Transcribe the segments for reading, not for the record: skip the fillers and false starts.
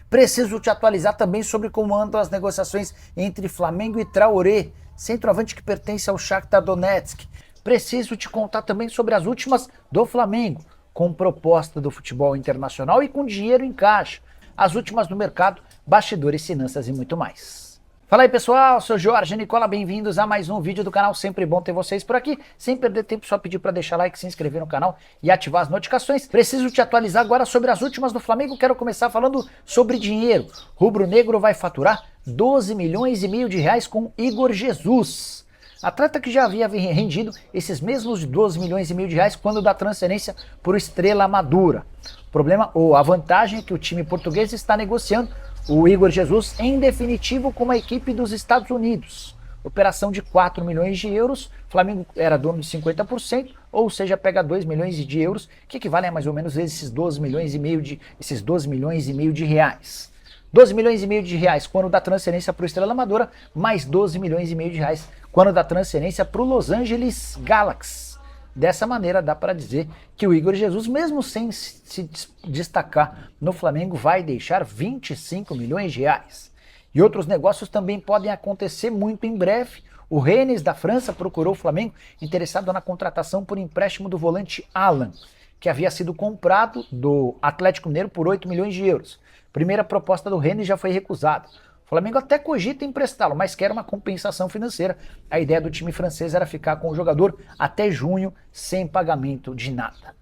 Preciso te atualizar também sobre como andam as negociações entre Flamengo e Traoré, centroavante que pertence ao Shakhtar Donetsk. Preciso te contar também sobre as últimas do Flamengo, com proposta do futebol internacional e com dinheiro em caixa. As últimas no mercado, bastidores, finanças e muito mais. Fala aí pessoal, sou Jorge Nicola, bem-vindos a mais um vídeo do canal, sempre bom ter vocês por aqui. Sem perder tempo, só pedir para deixar like, se inscrever no canal e ativar as notificações. Preciso te atualizar agora sobre as últimas do Flamengo, quero começar falando sobre dinheiro. Rubro Negro vai faturar 12 milhões e meio de reais com Igor Jesus. Atleta que já havia rendido esses mesmos 12 milhões e meio de reais quando da transferência por Estrela Madura. O problema, ou a vantagem é que o time português está negociando o Igor Jesus em definitivo com a equipe dos Estados Unidos. Operação de 4 milhões de euros, o Flamengo era dono de 50%, ou seja, pega 2 milhões de euros, que equivalem a mais ou menos esses 12 milhões e meio de reais. 12 milhões e meio de reais quando da transferência para o Estrela Madura, mais 12 milhões e meio de reais quando da transferência para o Los Angeles Galaxy. Dessa maneira dá para dizer que o Igor Jesus, mesmo sem se destacar no Flamengo, vai deixar 25 milhões de reais. E outros negócios também podem acontecer muito em breve. O Rennes da França procurou o Flamengo interessado na contratação por empréstimo do volante Alan, que havia sido comprado do Atlético Mineiro por 8 milhões de euros. Primeira proposta do Rennes já foi recusada. O Flamengo até cogita emprestá-lo, mas quer uma compensação financeira. A ideia do time francês era ficar com o jogador até junho sem pagamento de nada.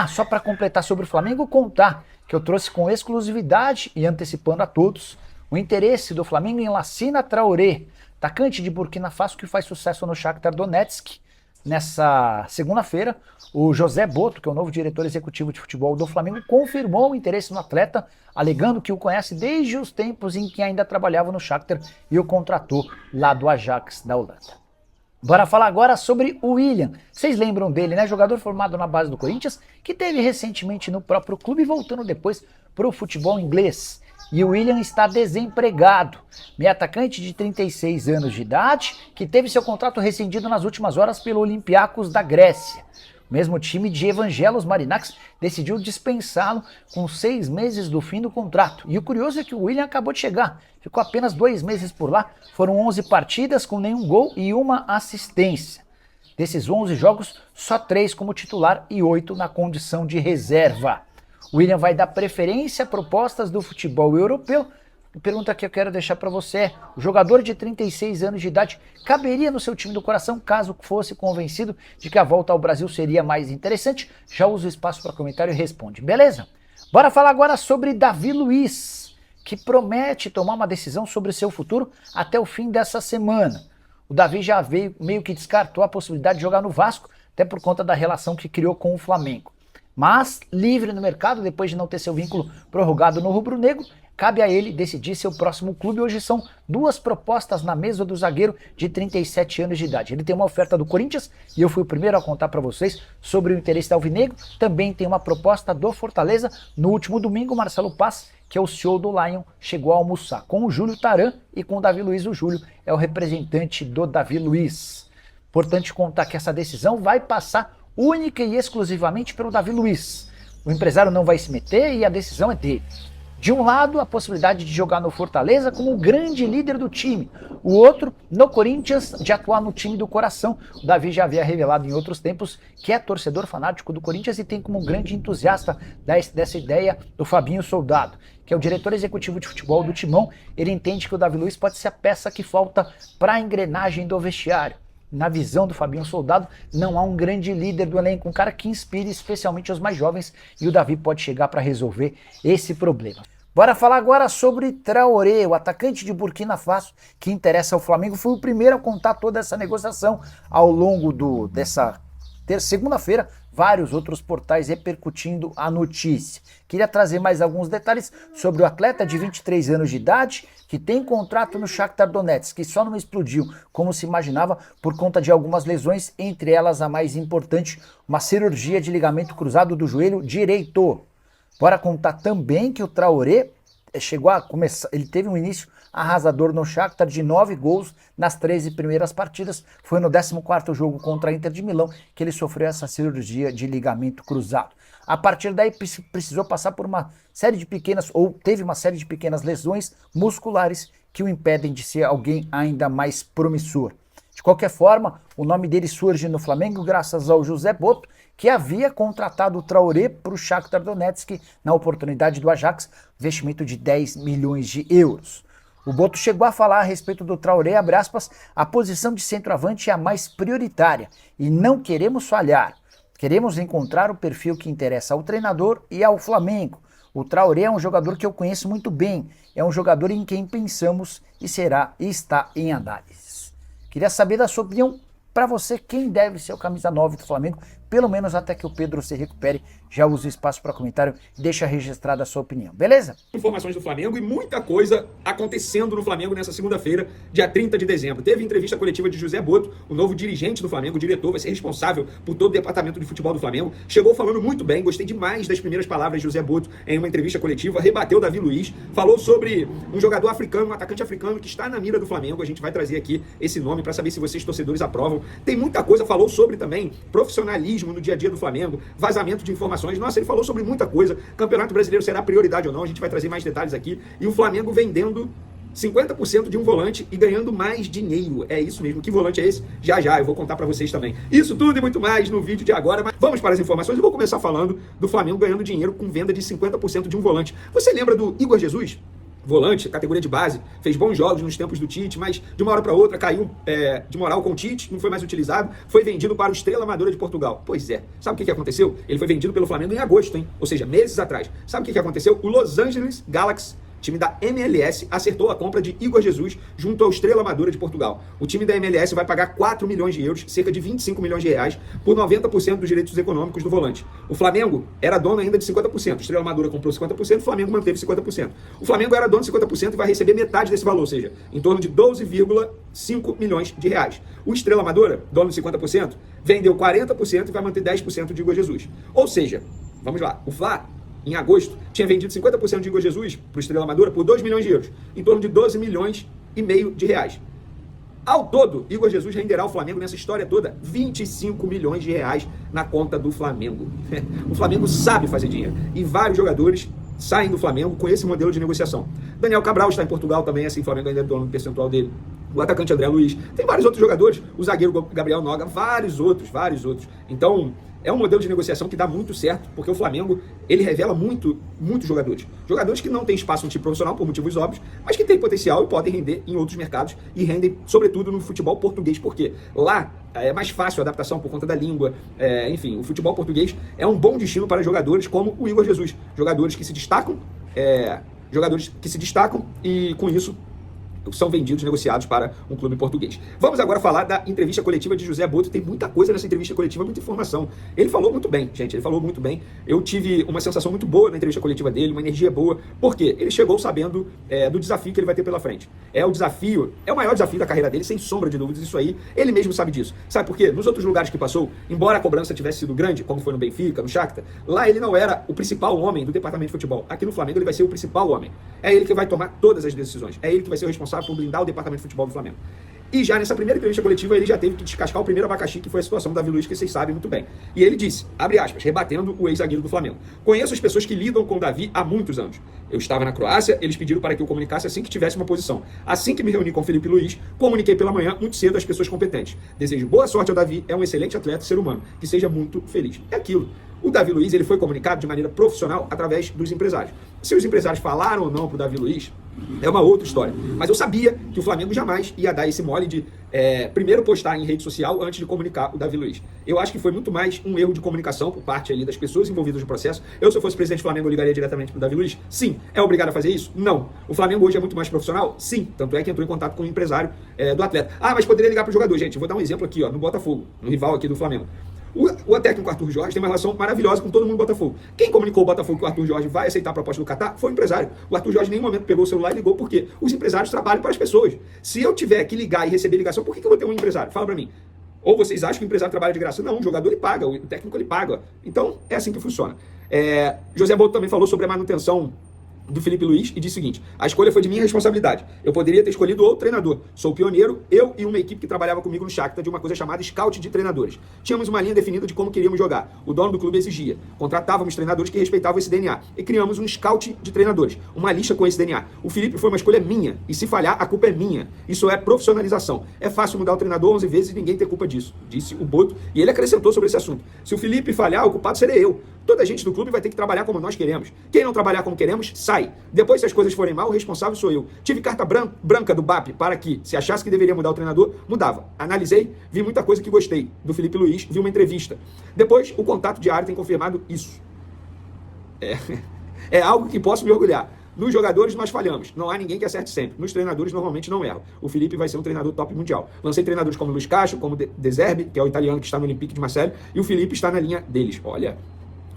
Só para completar sobre o Flamengo, contar que eu trouxe com exclusividade e antecipando a todos o interesse do Flamengo em Lassina Traoré, atacante de Burkina Faso que faz sucesso no Shakhtar Donetsk. Nessa segunda-feira, o José Boto, que é o novo diretor executivo de futebol do Flamengo, confirmou o interesse no atleta, alegando que o conhece desde os tempos em que ainda trabalhava no Shakhtar e o contratou lá do Ajax da Holanda. Bora falar agora sobre o William. Vocês lembram dele, né? Jogador formado na base do Corinthians, que teve recentemente no próprio clube, voltando depois para o futebol inglês. E o William está desempregado. Meio atacante de 36 anos de idade, que teve seu contrato rescindido nas últimas horas pelo Olympiacos da Grécia. O mesmo time de Evangelos Marinakis decidiu dispensá-lo com 6 meses do fim do contrato. E o curioso é que o William acabou de chegar. Ficou apenas 2 meses por lá, foram 11 partidas com nenhum gol e uma assistência. Desses 11 jogos, só 3 como titular e 8 na condição de reserva. O William vai dar preferência a propostas do futebol europeu. A pergunta que eu quero deixar para você é: o jogador de 36 anos de idade caberia no seu time do coração caso fosse convencido de que a volta ao Brasil seria mais interessante? Já usa o espaço para comentário e responde, beleza? Bora falar agora sobre Davi Luiz, que promete tomar uma decisão sobre seu futuro até o fim dessa semana. O Davi já meio que descartou a possibilidade de jogar no Vasco, até por conta da relação que criou com o Flamengo. Mas, livre no mercado, depois de não ter seu vínculo prorrogado no Rubro Negro, cabe a ele decidir seu próximo clube. Hoje são 2 propostas na mesa do zagueiro de 37 anos de idade. Ele tem uma oferta do Corinthians e eu fui o primeiro a contar para vocês sobre o interesse do alvinegro. Também tem uma proposta do Fortaleza. No último domingo, Marcelo Paz, que é o CEO do Lion, chegou a almoçar com o Júlio Taran e com o Davi Luiz. O Júlio é o representante do Davi Luiz. Importante contar que essa decisão vai passar única e exclusivamente pelo Davi Luiz. O empresário não vai se meter e a decisão é dele. De um lado, a possibilidade de jogar no Fortaleza como o grande líder do time. O outro, no Corinthians, de atuar no time do coração. O Davi já havia revelado em outros tempos que é torcedor fanático do Corinthians e tem como grande entusiasta dessa ideia do Fabinho Soldado, que é o diretor executivo de futebol do Timão. Ele entende que o Davi Luiz pode ser a peça que falta para a engrenagem do vestiário. Na visão do Fabinho Soldado, não há um grande líder do elenco, um cara que inspire especialmente os mais jovens, e o Davi pode chegar para resolver esse problema. Bora falar agora sobre Traoré, o atacante de Burkina Faso, que interessa ao Flamengo. Foi o primeiro a contar toda essa negociação ao longo dessa segunda-feira. Vários outros portais repercutindo a notícia. Queria trazer mais alguns detalhes sobre o atleta de 23 anos de idade, que tem contrato no Shakhtar Donetsk, que só não explodiu como se imaginava por conta de algumas lesões, entre elas a mais importante, uma cirurgia de ligamento cruzado do joelho direito. Bora contar também que o Traoré chegou a começar, ele teve um início arrasador no Shakhtar de 9 gols nas 13 primeiras partidas. Foi no 14º jogo contra a Inter de Milão que ele sofreu essa cirurgia de ligamento cruzado. A partir daí precisou passar por uma série de pequenas, ou teve uma série de pequenas lesões musculares que o impedem de ser alguém ainda mais promissor. De qualquer forma, o nome dele surge no Flamengo graças ao José Boto, que havia contratado o Traoré para o Shakhtar Donetsk na oportunidade do Ajax, investimento de 10 milhões de euros. O Boto chegou a falar a respeito do Traoré, abre aspas, a posição de centroavante é a mais prioritária e não queremos falhar. Queremos encontrar o perfil que interessa ao treinador e ao Flamengo. O Traoré é um jogador que eu conheço muito bem, é um jogador em quem pensamos e será e está em análises. Queria saber da sua opinião, para você, quem deve ser o camisa 9 do Flamengo, pelo menos até que o Pedro se recupere. Já use o espaço para comentário e deixa registrada a sua opinião, beleza? Informações do Flamengo e muita coisa acontecendo no Flamengo nessa segunda-feira, dia 30 de dezembro. Teve entrevista coletiva de José Boto, o novo dirigente do Flamengo, o diretor, vai ser responsável por todo o departamento de futebol do Flamengo. Chegou falando muito bem, gostei demais das primeiras palavras de José Boto em uma entrevista coletiva, rebateu Davi Luiz, falou sobre um jogador africano, um atacante africano que está na mira do Flamengo. A gente vai trazer aqui esse nome para saber se vocês torcedores aprovam. Tem muita coisa, falou sobre também profissionalismo no dia a dia do Flamengo, vazamento de informações. Nossa, ele falou sobre muita coisa. Campeonato Brasileiro será prioridade ou não? A gente vai trazer mais detalhes aqui. E o Flamengo vendendo 50% de um volante e ganhando mais dinheiro. É isso mesmo. Que volante é esse? Já já eu vou contar para vocês também. Isso tudo e muito mais no vídeo de agora. Mas vamos para as informações. Eu vou começar falando do Flamengo ganhando dinheiro com venda de 50% de um volante. Você lembra do Igor Jesus? Volante, categoria de base, fez bons jogos nos tempos do Tite, mas de uma hora para outra caiu de moral com o Tite, não foi mais utilizado, foi vendido para o Estrela Amadora de Portugal. Pois é, sabe o que aconteceu? Ele foi vendido pelo Flamengo em agosto, hein? Ou seja, meses atrás. Sabe o que aconteceu? O Los Angeles Galaxy, time da MLS, acertou a compra de Igor Jesus junto ao Estrela Amadora de Portugal. O time da MLS vai pagar 4 milhões de euros, cerca de 25 milhões de reais, por 90% dos direitos econômicos do volante. O Flamengo era dono ainda de 50%. O Estrela Amadora comprou 50%, o Flamengo manteve 50%. O Flamengo era dono de 50% e vai receber metade desse valor, ou seja, em torno de 12,5 milhões de reais. O Estrela Amadora, dono de 50%, vendeu 40% e vai manter 10% de Igor Jesus. Ou seja, vamos lá, o Fla, em agosto, tinha vendido 50% de Igor Jesus para o Estrela Amadora por 2 milhões de euros, em torno de 12 milhões e meio de reais. Ao todo, Igor Jesus renderá ao Flamengo nessa história toda 25 milhões de reais na conta do Flamengo. O Flamengo sabe fazer dinheiro e vários jogadores saem do Flamengo com esse modelo de negociação. Daniel Cabral está em Portugal também, assim, o Flamengo ainda é dono do percentual dele. O atacante André Luiz, tem vários outros jogadores, o zagueiro Gabriel Noga, vários outros. Então, é um modelo de negociação que dá muito certo, porque o Flamengo, ele revela muitos jogadores. Jogadores que não têm espaço no time profissional, por motivos óbvios, mas que têm potencial e podem render em outros mercados, e rendem, sobretudo, no futebol português, porque lá é mais fácil a adaptação por conta da língua, enfim, o futebol português é um bom destino para jogadores como o Igor Jesus, jogadores que se destacam e, com isso, são vendidos, negociados para um clube português. Vamos agora falar da entrevista coletiva de José Boto. Tem muita coisa nessa entrevista coletiva, muita informação. Ele falou muito bem, gente, ele falou muito bem. Eu tive uma sensação muito boa na entrevista coletiva dele, uma energia boa, porque ele chegou sabendo do desafio que ele vai ter pela frente. É o maior desafio da carreira dele, sem sombra de dúvidas, isso aí, ele mesmo sabe disso. Sabe por quê? Nos outros lugares que passou, embora a cobrança tivesse sido grande, como foi no Benfica, no Shakhtar, lá ele não era o principal homem do departamento de futebol. Aqui no Flamengo ele vai ser o principal homem. É ele que vai tomar todas as decisões. É ele que vai ser o responsável por blindar o departamento de futebol do Flamengo. E já nessa primeira entrevista coletiva, ele já teve que descascar o primeiro abacaxi, que foi a situação do Davi Luiz, que vocês sabem muito bem. E ele disse, abre aspas, rebatendo o ex-zagueiro do Flamengo: conheço as pessoas que lidam com o Davi há muitos anos. Eu estava na Croácia, eles pediram para que eu comunicasse assim que tivesse uma posição. Assim que me reuni com o Felipe Luiz, comuniquei pela manhã muito cedo às pessoas competentes. Desejo boa sorte ao Davi, é um excelente atleta e ser humano, que seja muito feliz. É aquilo. O Davi Luiz, ele foi comunicado de maneira profissional através dos empresários. Se os empresários falaram ou não para o Davi Luiz, é uma outra história. Mas eu sabia que o Flamengo jamais ia dar esse mole de primeiro postar em rede social antes de comunicar o Davi Luiz. Eu acho que foi muito mais um erro de comunicação por parte ali das pessoas envolvidas no processo. Eu, se eu fosse presidente do Flamengo, eu ligaria diretamente para o Davi Luiz? Sim. É obrigado a fazer isso? Não. O Flamengo hoje é muito mais profissional? Sim. Tanto é que entrou em contato com o empresário do atleta. Ah, mas poderia ligar para o jogador. Gente, eu vou dar um exemplo aqui, no Botafogo, no rival aqui do Flamengo. O técnico Arthur Jorge tem uma relação maravilhosa com todo mundo do Botafogo. Quem comunicou ao Botafogo que o Arthur Jorge vai aceitar a proposta do Catar foi o empresário. O Arthur Jorge em nenhum momento pegou o celular e ligou, porque os empresários trabalham para as pessoas. Se eu tiver que ligar e receber ligação, por que eu vou ter um empresário? Fala para mim. Ou vocês acham que o empresário trabalha de graça? Não, o jogador ele paga, o técnico ele paga. Então, é assim que funciona. José Boto também falou sobre a manutenção do Felipe Luiz e disse o seguinte: a escolha foi de minha responsabilidade. Eu poderia ter escolhido outro treinador. Sou pioneiro, eu e uma equipe que trabalhava comigo no Shakhtar de uma coisa chamada scout de treinadores. Tínhamos uma linha definida de como queríamos jogar. O dono do clube exigia. Contratávamos treinadores que respeitavam esse DNA. E criamos um scout de treinadores. Uma lista com esse DNA. O Felipe foi uma escolha minha. E se falhar, a culpa é minha. Isso é profissionalização. É fácil mudar o treinador 11 vezes e ninguém ter culpa disso. Disse o Boto. E ele acrescentou sobre esse assunto: se o Felipe falhar, o culpado serei eu. Toda a gente do clube vai ter que trabalhar como nós queremos. Quem não trabalhar como queremos, sai. Depois, se as coisas forem mal, o responsável sou eu. Tive carta branca do BAP para que, se achasse que deveria mudar o treinador, mudava. Analisei, vi muita coisa que gostei. Do Felipe Luiz, vi uma entrevista. Depois, o contato diário tem confirmado isso. É algo que posso me orgulhar. Nos jogadores nós falhamos, não há ninguém que acerte sempre. Nos treinadores normalmente não erro. O Felipe vai ser um treinador top mundial. Lancei treinadores como Luiz Castro, como De Zerbi, que é o italiano que está no Olympique de Marseille, e o Felipe está na linha deles. Olha.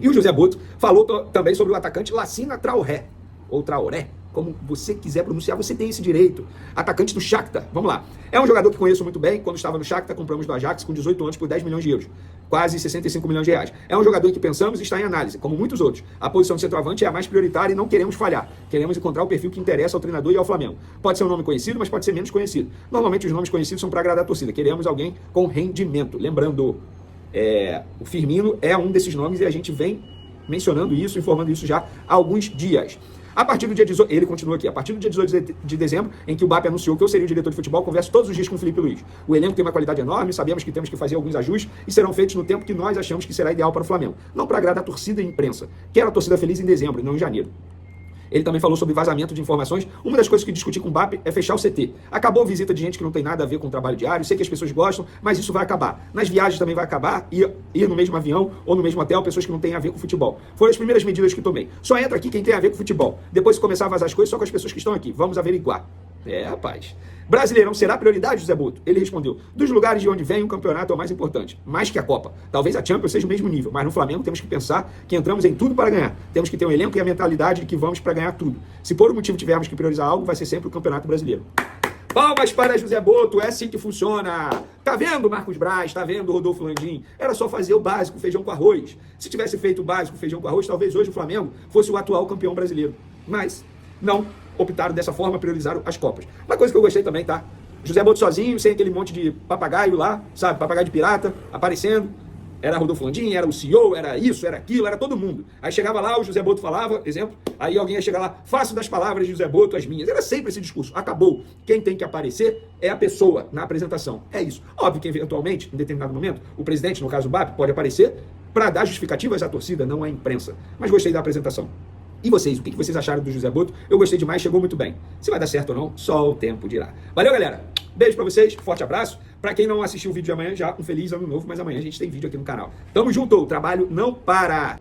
E o José Boto falou também sobre o atacante Lassina Traoré, ou Traoré, como você quiser pronunciar, você tem esse direito. Atacante do Shakhtar, vamos lá. É um jogador que conheço muito bem. Quando estava no Shakhtar, compramos do Ajax com 18 anos por 10 milhões de euros. Quase 65 milhões de reais. É um jogador em que pensamos e está em análise, como muitos outros. A posição de centroavante é a mais prioritária e não queremos falhar. Queremos encontrar o perfil que interessa ao treinador e ao Flamengo. Pode ser um nome conhecido, mas pode ser menos conhecido. Normalmente os nomes conhecidos são para agradar a torcida. Queremos alguém com rendimento. Lembrando, o Firmino é um desses nomes e a gente vem mencionando isso, informando isso já há alguns dias. A partir do dia 18, ele continua aqui, a partir do dia 18 de dezembro, em que o BAP anunciou que eu seria o diretor de futebol, converso todos os dias com o Felipe Luiz. O elenco tem uma qualidade enorme, sabemos que temos que fazer alguns ajustes e serão feitos no tempo que nós achamos que será ideal para o Flamengo. Não para agradar a torcida e a imprensa. Quero a torcida feliz em dezembro e não em janeiro. Ele também falou sobre vazamento de informações. Uma das coisas que discuti com o BAP é fechar o CT. Acabou a visita de gente que não tem nada a ver com o trabalho diário. Sei que as pessoas gostam, mas isso vai acabar. Nas viagens também vai acabar. Ir no mesmo avião ou no mesmo hotel, pessoas que não têm a ver com futebol. Foram as primeiras medidas que tomei. Só entra aqui quem tem a ver com futebol. Depois, se começar a vazar as coisas, só com as pessoas que estão aqui. Vamos averiguar. Rapaz. Brasileirão será prioridade, José Boto? Ele respondeu: dos lugares de onde vem o campeonato é o mais importante, mais que a Copa. Talvez a Champions seja o mesmo nível, mas no Flamengo temos que pensar que entramos em tudo para ganhar. Temos que ter um elenco e a mentalidade de que vamos para ganhar tudo. Se por um motivo tivermos que priorizar algo, vai ser sempre o Campeonato Brasileiro. Palmas para José Boto, é assim que funciona. Tá vendo, Marcos Braz? Tá vendo, Rodolfo Landim? Era só fazer o básico, feijão com arroz. Se tivesse feito o básico, feijão com arroz, talvez hoje o Flamengo fosse o atual campeão brasileiro. Mas não optaram dessa forma, priorizaram as Copas. Uma coisa que eu gostei também, tá? José Boto sozinho, sem aquele monte de papagaio lá, sabe? Papagaio de pirata, aparecendo. Era Rodolfo Landim, era o CEO, era isso, era aquilo, era todo mundo. Aí chegava lá, o José Boto falava, exemplo, aí alguém ia chegar lá: faço das palavras de José Boto as minhas. Era sempre esse discurso. Acabou. Quem tem que aparecer é a pessoa na apresentação. É isso. Óbvio que, eventualmente, em determinado momento, o presidente, no caso o BAP, pode aparecer para dar justificativas à torcida, não à imprensa. Mas gostei da apresentação. E vocês, o que vocês acharam do José Boto? Eu gostei demais, chegou muito bem. Se vai dar certo ou não, só o tempo dirá. Valeu, galera! Beijo pra vocês, forte abraço. Pra quem não assistiu o vídeo de amanhã, já um feliz ano novo, mas amanhã a gente tem vídeo aqui no canal. Tamo junto, o trabalho não para!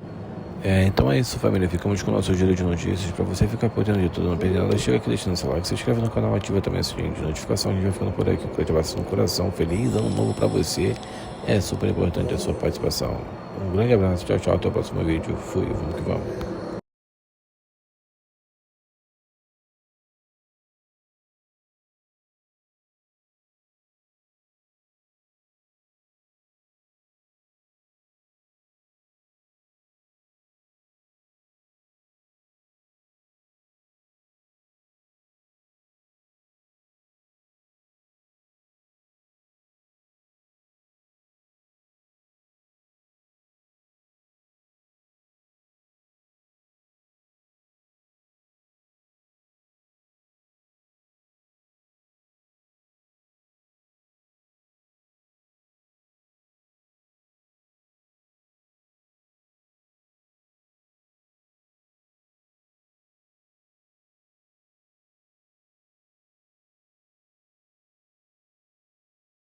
Então é isso, família. Ficamos com o nosso giro de notícias. Pra você ficar por dentro de tudo, não perder nada, chega aqui deixando seu like, se inscreve no canal, ativa também o sininho de notificação. A gente vai ficando por aqui. Um grande abraço no coração. Feliz ano novo pra você. É super importante a sua participação. Um grande abraço, tchau, tchau. Até o próximo vídeo. Fui, vamos que vamos.